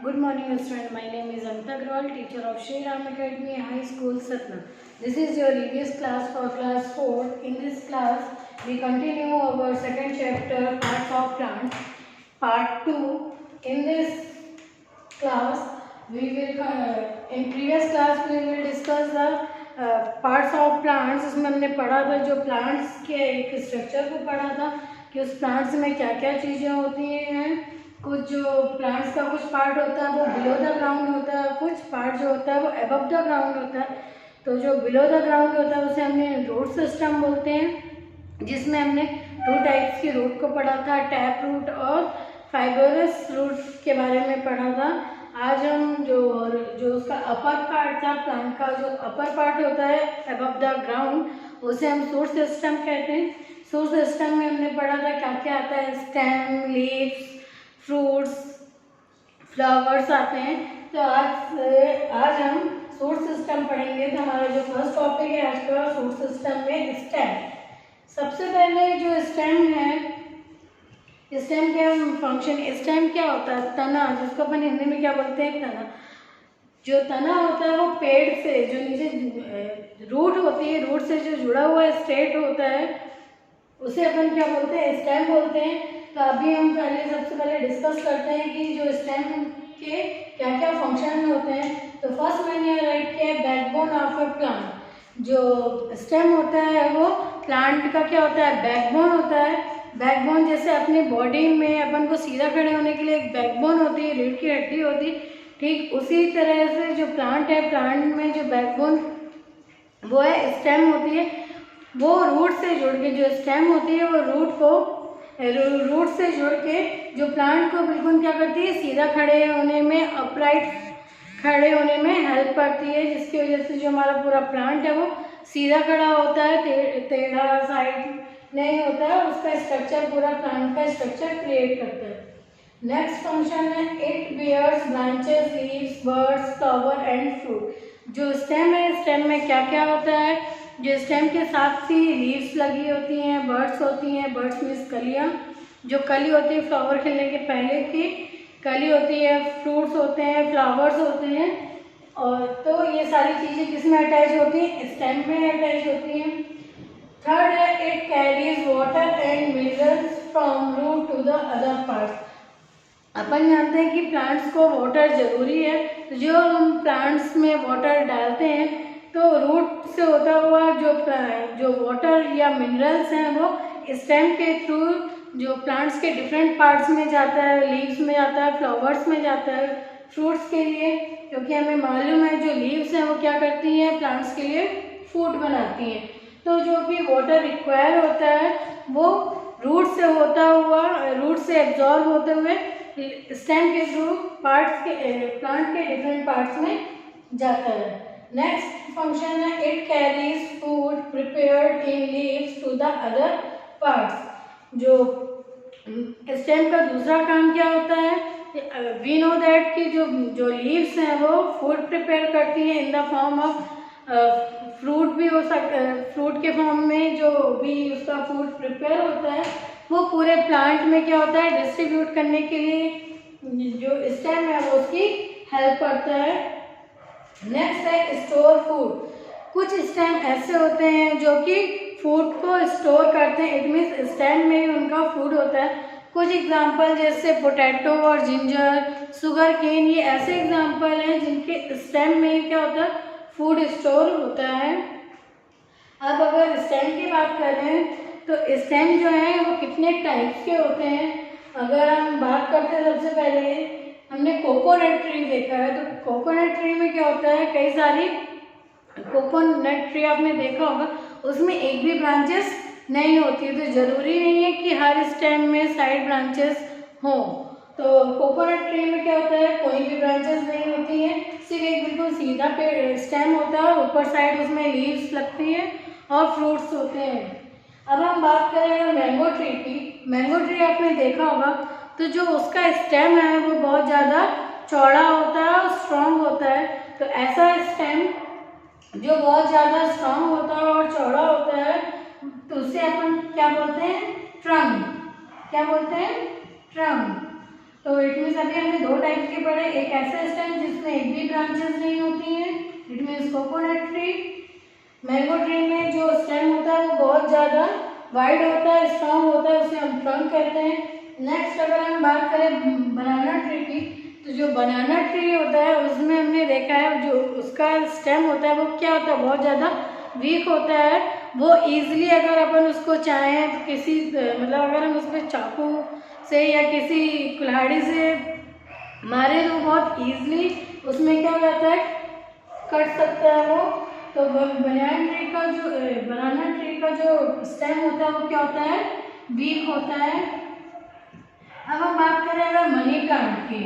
Good morning, student. My name is Amita Agrawal, teacher of Shri Ram Academy High School, Satna. This is your EVS class for class 4. In this class, we continue our second chapter, Parts of Plants, part 2. In this class, in previous class, we will discuss the parts of plants. इसमें हमने पढ़ा था जो plants के एक structure को पढ़ा था कि उस plants में क्या क्या चीज़ें होती हैं। कुछ जो प्लांट्स का कुछ पार्ट होता है वो बिलो द ग्राउंड होता है, कुछ पार्ट जो होता है वो अबव द ग्राउंड होता है। तो जो बिलो द ग्राउंड होता है उसे हमने रूट सिस्टम बोलते हैं, जिसमें हमने 2 टाइप्स की रूट को पढ़ा था, टैप रूट और फाइबरस रूट के बारे में पढ़ा था। आज हम जो उसका अपर पार्ट था, प्लांट का जो अपर पार्ट होता है अबव द ग्राउंड, उसे हम सूट सिस्टम कहते हैं। सूट सिस्टम में हमने पढ़ा था क्या क्या आता है, स्टेम, लीव्स, फ्रूट्स, फ्लावर्स आते हैं। तो आज हम सूट सिस्टम पढ़ेंगे। तो हमारा जो फर्स्ट टॉपिक है आज का सूट सिस्टम में स्टेम। सबसे पहले जो स्टेम है, स्टेम के फंक्शन, स्टेम क्या होता है, तना, जिसको अपन हिंदी में क्या बोलते हैं, तना। जो तना होता है वो पेड़ से जो नीचे रूट होती है, रूट से जो जुड़ा हुआ स्टेट होता है उसे अपन क्या बोलते हैं, स्टेम बोलते हैं। तो अभी हम सबसे पहले डिस्कस करते हैं कि जो स्टेम के क्या क्या फंक्शन होते हैं। तो फर्स्ट मैंने राइट किया बैकबोन ऑफ ए प्लांट। जो स्टेम होता है वो प्लांट का क्या होता है, बैकबोन होता है। बैकबोन जैसे अपनी बॉडी में अपन को सीधा खड़े होने के लिए एक बैकबोन होती है, रीढ़ की हड्डी होती है, ठीक उसी तरह से जो प्लांट है, प्लांट में जो बैकबोन वो है स्टेम होती है। वो रूट से जुड़ के, जो स्टेम होती है वो रूट से जुड़ के जो प्लांट को बिल्कुल क्या करती है, सीधा खड़े होने में, अपराइट खड़े होने में हेल्प करती है, जिसकी वजह से जो हमारा पूरा प्लांट है वो सीधा खड़ा होता है, टेढ़ा साइड नहीं होता है। उसका स्ट्रक्चर, पूरा प्लांट का स्ट्रक्चर क्रिएट करता है। नेक्स्ट फंक्शन है it bears branches, leaves, birds, flower and fruit. जो स्टेम है, स्टेम में क्या क्या होता है, जो स्टेम के साथ ही लीव्स लगी होती हैं, बर्ड्स होती हैं, बर्ड्स मीन्स कलियाँ, जो कली होती है फ्लावर खिलने के पहले की कली होती है, फ्रूट्स होते हैं, फ्लावर्स होते हैं। और तो ये सारी चीज़ें किस में अटैच होती हैं, स्टेम में अटैच होती हैं। थर्ड है it carries water and minerals from root to the other parts. अपन जानते हैं कि प्लांट्स को वाटर ज़रूरी है, तो जो हम प्लांट्स में वाटर डालते हैं तो रूट से होता हुआ जो वाटर या मिनरल्स हैं वो स्टेम के थ्रू जो प्लांट्स के डिफरेंट पार्ट्स में जाता है, लीव्स में जाता है, फ्लावर्स में जाता है, फ्रूट्स के लिए, क्योंकि हमें मालूम है जो लीव्स हैं वो क्या करती हैं, प्लांट्स के लिए फूड बनाती हैं। तो जो भी वाटर रिक्वायर होता है वो रूट से होता हुआ, रूट से एब्जॉर्ब होते हुए स्टेम के थ्रू पार्ट्स के, प्लांट के डिफरेंट पार्ट्स में जाता है। नेक्स्ट फंक्शन है it carries food prepared in leaves to the other parts. जो स्टेम का दूसरा काम क्या होता है, वी नो दैट कि जो लीव्स हैं वो फूड प्रिपेयर करती हैं in the form of fruit भी हो सकता, फ्रूट के फॉर्म में जो भी उसका फूड प्रिपेयर होता है वो पूरे प्लांट में क्या होता है, डिस्ट्रीब्यूट करने के लिए जो स्टेम है वो उसकी हेल्प करता है। नेक्स्ट है स्टोर फूड। कुछ स्टेम ऐसे होते हैं जो कि फूड को स्टोर करते हैं, इट मीन्स स्टेम में ही उनका फूड होता है। कुछ एग्जांपल जैसे पोटैटो और जिंजर, शुगर केन, ये ऐसे एग्जांपल हैं जिनके स्टेम में ही क्या होता है, फूड स्टोर होता है। अब अगर स्टेम की बात करें तो स्टेम जो है वो कितने टाइप्स के होते हैं। अगर हम बात करते हैं, सबसे पहले हमने कोकोनट ट्री देखा है। तो कोकोनट ट्री में क्या होता है, कई सारी कोकोनट ट्री आपने देखा होगा, उसमें एक भी ब्रांचेस नहीं होती है। तो ज़रूरी नहीं है कि हर स्टेम में साइड ब्रांचेस हों। तो कोकोनट ट्री में क्या होता है, कोई भी ब्रांचेस नहीं होती हैं, सिर्फ एक बिल्कुल सीधा स्टेम होता है, ऊपर साइड उसमें लीव्स लगती हैं और फ्रूट्स होते हैं। अब हम बात करें मैंगो ट्री की। मैंगो ट्री आपने देखा होगा, तो जो उसका स्टेम है वो बहुत ज़्यादा चौड़ा होता है और स्ट्रॉन्ग होता है। तो ऐसा स्टेम जो बहुत ज़्यादा स्ट्रॉन्ग होता है और चौड़ा होता है तो उसे अपन क्या बोलते हैं, ट्रंक। क्या बोलते हैं, ट्रंक। तो इट मीन्स अभी हमने दो टाइप के पढ़े, एक ऐसे स्टेम जिसमें एक भी ब्रांचेस नहीं होती हैं, it means coconut tree. Mango tree में जो स्टेम होता है वो बहुत ज़्यादा वाइड होता है, स्ट्रॉन्ग होता है, उसे हम ट्रंक कहते हैं। नेक्स्ट अगर हम बात करें बनाना ट्री की, तो जो बनाना ट्री होता है उसमें हमने देखा है जो उसका स्टेम होता है वो क्या होता है, बहुत ज़्यादा वीक होता है। वो ईजिली अगर अपन उसको चाहें किसी मतलब अगर हम उस पर चाकू से या किसी कुल्हाड़ी से मारे तो बहुत ईजिली उसमें क्या हो जाता है, कट सकता है वो। तो बनाना ट्री का जो स्टेम होता है वो क्या होता है, वीक होता है। अब हम बात करें अगर मनी प्लांट की,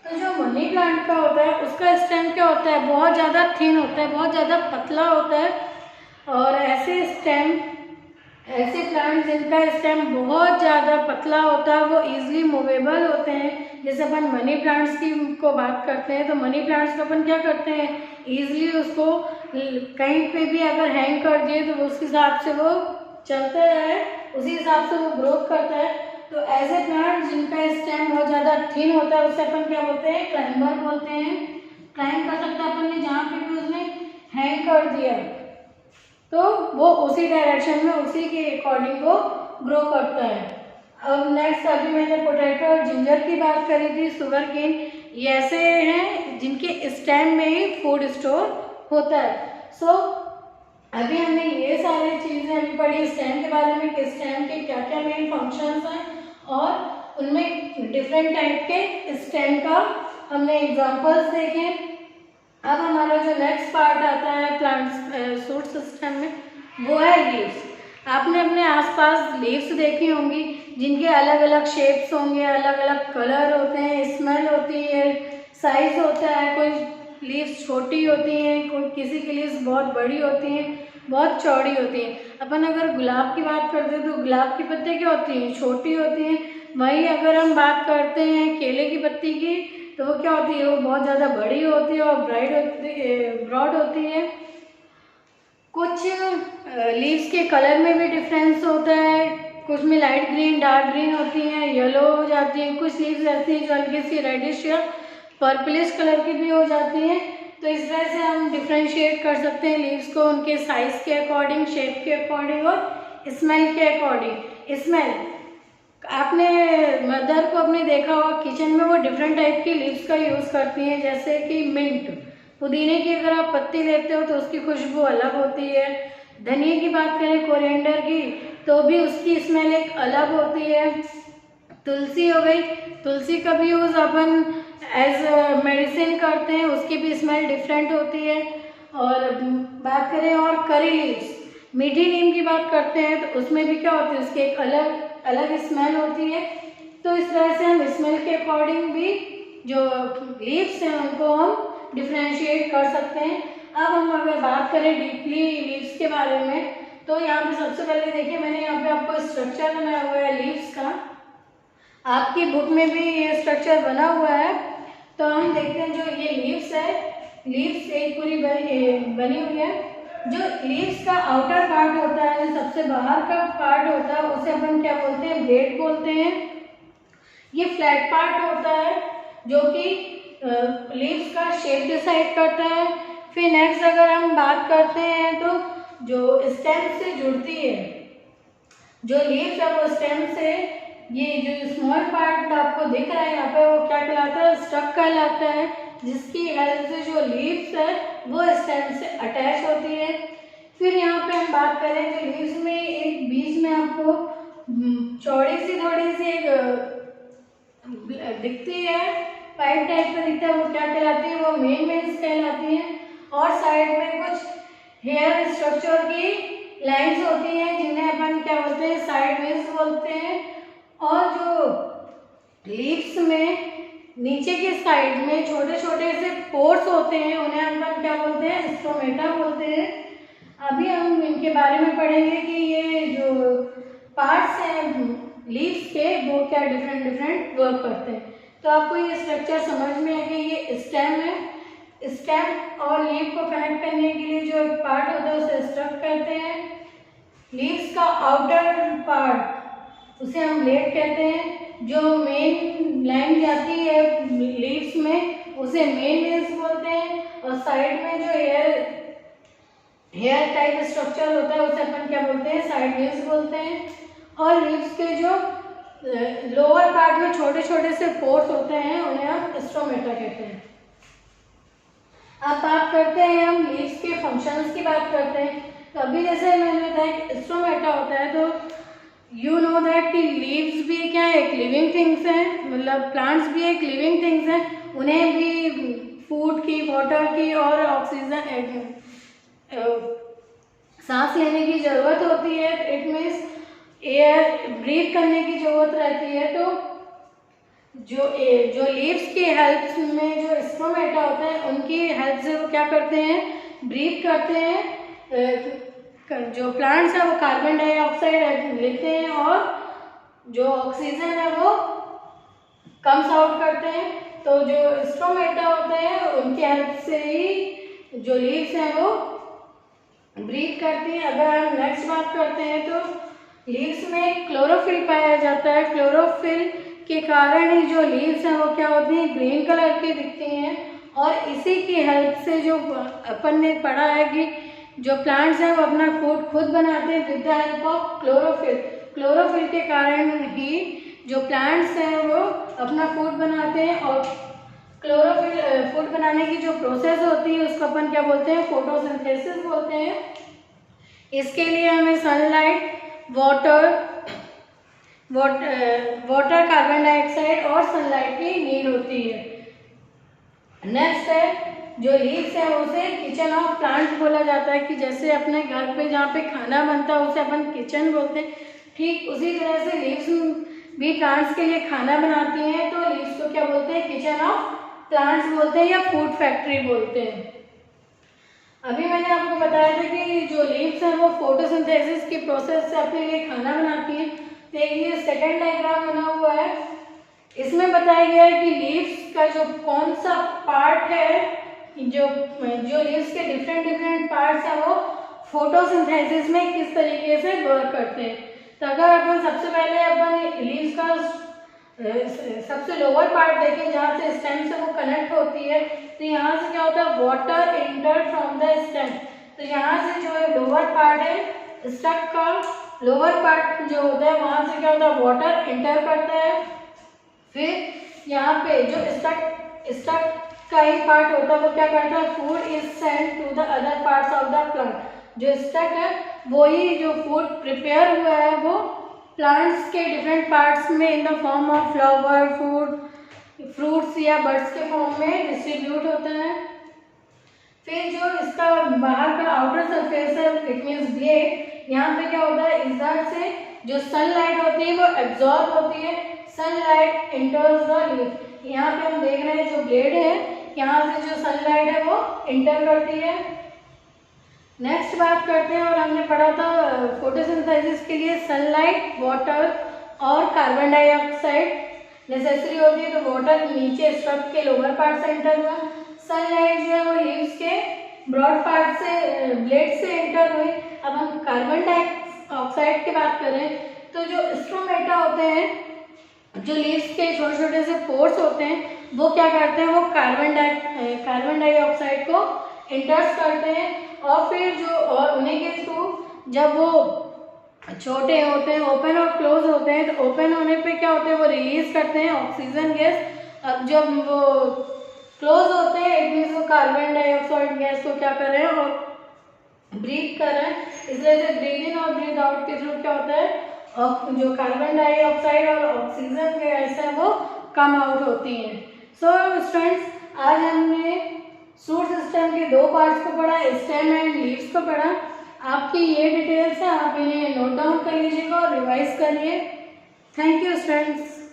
तो जो मनी प्लांट का होता है उसका स्टेम क्या होता है, बहुत ज़्यादा थिन होता है, बहुत ज़्यादा पतला होता है। और ऐसे प्लांट जिनका स्टेम बहुत ज़्यादा पतला होता है वो इजीली मूवेबल होते हैं। जैसे अपन मनी प्लांट्स की को बात करते हैं, तो मनी प्लांट्स को अपन क्या करते हैं, इजीली उसको कहीं पे भी अगर हैंग कर दिए तो उस हिसाब से वो चलता है, उसी हिसाब से वो ग्रोथ करता है। तो ऐसे प्लांट जिनका स्टेम बहुत ज़्यादा थिन होता है उसे अपन क्या बोलते हैं, क्लाइंबर बोलते हैं। क्लाइंब कर सकता है अपन ने जहाँ पे भी उसने हैंग कर दिया तो वो उसी डायरेक्शन में उसी के अकॉर्डिंग वो ग्रो करता है। अब नेक्स्ट अभी मैंने पोटैटो और जिंजर की बात करी थी, शुगर केन, ये ऐसे हैं जिनके स्टेम में ही फूड स्टोर होता है। सो अभी हमने ये सारी चीज़ें अभी पढ़ी स्टेम के बारे में कि स्टेम के क्या क्या मेन फंक्शंस हैं और उनमें डिफरेंट टाइप के स्टेम का हमने एग्जांपल्स देखे। अब हमारा जो नेक्स्ट पार्ट आता है प्लांट्स शूट सिस्टम में वो है लीव्स। आपने अपने आसपास लीव्स देखी होंगी जिनके अलग अलग शेप्स होंगे, अलग अलग कलर होते हैं, स्मेल होती है, साइज होता है। कोई लीव्स छोटी होती हैं, कोई किसी की लीव्स बहुत बड़ी होती हैं, बहुत चौड़ी होती हैं। अपन अगर गुलाब की बात करते हैं तो गुलाब की पत्ती क्या होती हैं, छोटी होती हैं। वहीं अगर हम बात करते हैं केले की पत्ती की तो वो क्या होती है, वो बहुत ज़्यादा बड़ी होती है और ब्रॉड होती है। कुछ लीव्स के कलर में भी डिफरेंस होता है, कुछ में लाइट ग्रीन डार्क ग्रीन होती हैं, येलो हो जाती हैं। कुछ लीव्स ऐसी हैं जो हल्की सी रेडिश या पर्पलिश कलर की भी हो जाती हैं। तो इस तरह से हम डिफ्रेंशिएट कर सकते हैं लीव्स को उनके साइज के अकॉर्डिंग, शेप के अकॉर्डिंग और स्मेल के अकॉर्डिंग। स्मेल आपने मदर को अपने देखा होगा किचन में वो डिफरेंट टाइप की लीव्स का यूज़ करती हैं, जैसे कि मिंट, पुदीने की अगर आप पत्ती लेते हो तो उसकी खुशबू अलग होती है। धनिया की बात करें, कोरिएंडर की, तो भी उसकी स्मेल एक अलग होती है। तुलसी हो गई, तुलसी का भी यूज़ अपन एज मेडिसिन करते हैं, उसकी भी स्मेल डिफरेंट होती है। और बात करें और करी लीव्स, मीठी नीम की बात करते हैं तो उसमें भी क्या होती है, उसकी एक अलग अलग स्मेल होती है। तो इस तरह से हम स्मेल के अकॉर्डिंग भी जो लीव्स हैं उनको हम डिफ्रेंशिएट कर सकते हैं। अब हम अगर बात करें डीपली लीव्स के बारे में तो यहाँ पे सबसे पहले देखिए मैंने यहाँ पे आपको स्ट्रक्चर बनाया हुआ है लीव्स का, आपकी बुक में भी ये स्ट्रक्चर बना हुआ है। तो हम देखते हैं जो ये लीव्स है, लीव्स एक पूरी बनी हुई है। जो लीव्स का आउटर पार्ट होता है, जो सबसे बाहर का पार्ट होता है उसे अपन क्या बोलते हैं, ब्लेड बोलते हैं। ये फ्लैट पार्ट होता है जो कि लीव्स का शेप डिसाइड करता है। फिर नेक्स्ट अगर हम बात करते हैं तो जो स्टेम से जुड़ती है, जो लीव्स है वो स्टेम से, ये जो स्मॉल पार्ट आपको दिख रहा है यहाँ पे वो क्या कहलाता है, स्टक कहलाता है, जिसकी हेल्प से जो लीव्स है वो स्टेम से अटैच होती है। फिर यहाँ पे हम बात करें जो लीव्स में एक बीच में आपको चौड़ी सी थोड़ी सी एक दिखती है, पाइप टाइप का दिखता है, वो क्या कहलाती है, वो मेन वेन्स कहलाती है। और साइड में कुछ हेयर स्ट्रक्चर की लाइंस होती हैं जिन्हें अपन क्या बोलते हैं, साइड वेन्स बोलते हैं। और जो लीव्स में नीचे के साइड में छोटे छोटे से पोर्स होते हैं उन्हें हम क्या बोलते हैं, स्टोमेटा बोलते हैं। अभी हम इनके बारे में पढ़ेंगे कि ये जो पार्ट्स हैं लीव्स के वो क्या डिफरेंट वर्क करते हैं। तो आपको ये स्ट्रक्चर समझ में है कि ये स्टेम है, स्टेम और लीव को कनेक्ट करने के लिए जो पार्ट होता है उसे स्टक कहते हैं। लीव्स का आउटर पार्ट उसे हम ब्लेड कहते हैं। जो मेन लाइन जाती है लीव्स में उसे मेन लीव्स बोलते हैं, और साइड में जो हेयर टाइप स्ट्रक्चर होता है उसे अपन क्या बोलते हैं, साइड लीव्स बोलते हैं। और लीव्स के जो लोअर पार्ट में छोटे छोटे से पोर्स होते हैं उन्हें हम स्टोमेटा कहते हैं। अब बात करते हैं हम लीव्स के फंक्शंस की बात करते हैं। तो अभी जैसे मैंने बताया स्टोमेटा होता है, तो यू नो दैट कि लीव्स भी क्या है, एक लिविंग थिंग्स हैं, मतलब प्लांट्स भी एक लिविंग थिंग्स हैं, उन्हें भी फूड की, वाटर की और ऑक्सीजन सांस लेने की ज़रूरत होती है। इट मीन्स एयर ब्रीथ करने की ज़रूरत रहती है। तो जो लीव्स की हेल्प में जो स्टोमेटा होते हैं उनकी हेल्प से वो क्या करते हैं, ब्रीथ करते हैं। जो प्लांट्स है वो कार्बन डाइऑक्साइड लेते हैं और जो ऑक्सीजन है वो कम्स आउट करते हैं। तो जो स्टोमेटा होते हैं उनकी हेल्प से ही जो लीव्स हैं वो ब्रीथ करती हैं। अगर हम नेक्स्ट बात करते हैं तो लीव्स में क्लोरोफिल पाया जाता है। क्लोरोफिल के कारण ही जो लीव्स हैं वो क्या होती हैं, ग्रीन कलर की दिखती हैं। और इसी की हेल्प से जो अपन ने पढ़ा है कि जो प्लांट्स हैं वो अपना फूड खुद बनाते हैं with the help of chlorophyll. Chlorophyll के कारण ही जो प्लांट्स हैं वो अपना फूड बनाते हैं। और क्लोरोफिल फूड बनाने की जो प्रोसेस होती है उसको अपन क्या बोलते हैं, फोटोसिंथेसिस बोलते हैं। इसके लिए हमें सनलाइट, वाटर, कार्बन डाइऑक्साइड और सनलाइट की नीड होती है। नेक्स्ट है जो लीव्स है उसे किचन ऑफ प्लांट बोला जाता है, कि जैसे अपने घर पे जहाँ पे खाना बनता है उसे अपन किचन बोलते हैं, ठीक उसी तरह से लीव्स भी प्लांट्स के लिए खाना बनाती हैं। तो लीव्स को क्या बोलते हैं, किचन ऑफ प्लांट्स बोलते हैं या फूड फैक्ट्री बोलते हैं। अभी मैंने आपको बताया था कि जो लीव्स हैं वो फोटोसिंथेसिस की प्रोसेस से अपने लिए खाना बनाती हैं। तो ये सेकेंड डायग्राम बना हुआ है, इसमें बताया गया है कि लीव्स का जो कौन सा पार्ट है, जो लीव्स के डिफरेंट पार्ट्स हैं वो फोटोसिंथेसिस में किस तरीके से वर्क करते हैं। तो अगर अपन सबसे पहले अपन लीव्स का सबसे लोअर पार्ट देखें जहाँ से स्टेम से वो कनेक्ट होती है, तो यहाँ से क्या होता है, water enter from the stem. तो यहाँ से जो है लोअर पार्ट है, स्टक का लोअर पार्ट जो होता है वहाँ से क्या होता है, वाटर एंटर करता है। फिर यहाँ पे जो स्टक का ही पार्ट होता है वो क्या करता है, food is send to the other parts of the plant. जो स्टक है वही जो फूड प्रिपेयर हुआ है वो प्लांट्स के डिफरेंट पार्ट्स में in the form of flower, food, fruits या बर्ड्स के फॉर्म में डिस्ट्रीब्यूट होता है। फिर जो इसका बाहर का आउटर सरफेस है, इट मीन्स ब्लेड, यहाँ पे क्या होता है, इधर से जो सनलाइट होती है वो एब्जॉर्ब होती है, सनलाइट एंटर्स द लीफ। यहाँ पे हम देख रहे हैं जो ब्लेड है यहाँ से जो सनलाइट है वो एंटर करती है। नेक्स्ट बात करते हैं, और हमने पढ़ा था फोटोसिंथेसिस के लिए सनलाइट, वाटर और कार्बन डाइऑक्साइड नेसेसरी होती है। तो वाटर नीचे स्ट्रक के लोअर पार्ट से एंटर हुआ, सनलाइट जो है वो लीव्स के ब्रॉड पार्ट से, ब्लेड से एंटर हुई। अब हम कार्बन डाइऑक्साइड की बात करें तो जो स्ट्रोमेटा होते हैं, जो लीव्स के छोटे छोटे से पोर्स होते हैं, वो क्या करते हैं, वो कार्बन डाइऑक्साइड को इंटर्स करते हैं। और फिर और उन्हीं के थ्रू जब वो छोटे होते हैं, ओपन और क्लोज होते हैं, तो ओपन होने पे क्या होते हैं, वो रिलीज करते हैं ऑक्सीजन गैस। अब जब वो क्लोज होते हैं इट मीन्स वो कार्बन डाइऑक्साइड गैस को क्या कर रहे हैं, और ब्रीथ कर रहे हैं। इसलिए से ब्रीथ इन और ब्रीथ आउट के थ्रू क्या होता है, और जो कार्बन डाइऑक्साइड और ऑक्सीजन गैस है वो कम आउट होती हैं। सो स्टूडेंट्स, आज हमने सूट सिस्टम के दो पार्ट्स को पढ़ा, स्टेम एंड लीव्स को पढ़ा। आपकी ये डिटेल्स है, आप इन्हें नोट डाउन कर लीजिएगा और रिवाइज करिए। Thank you students.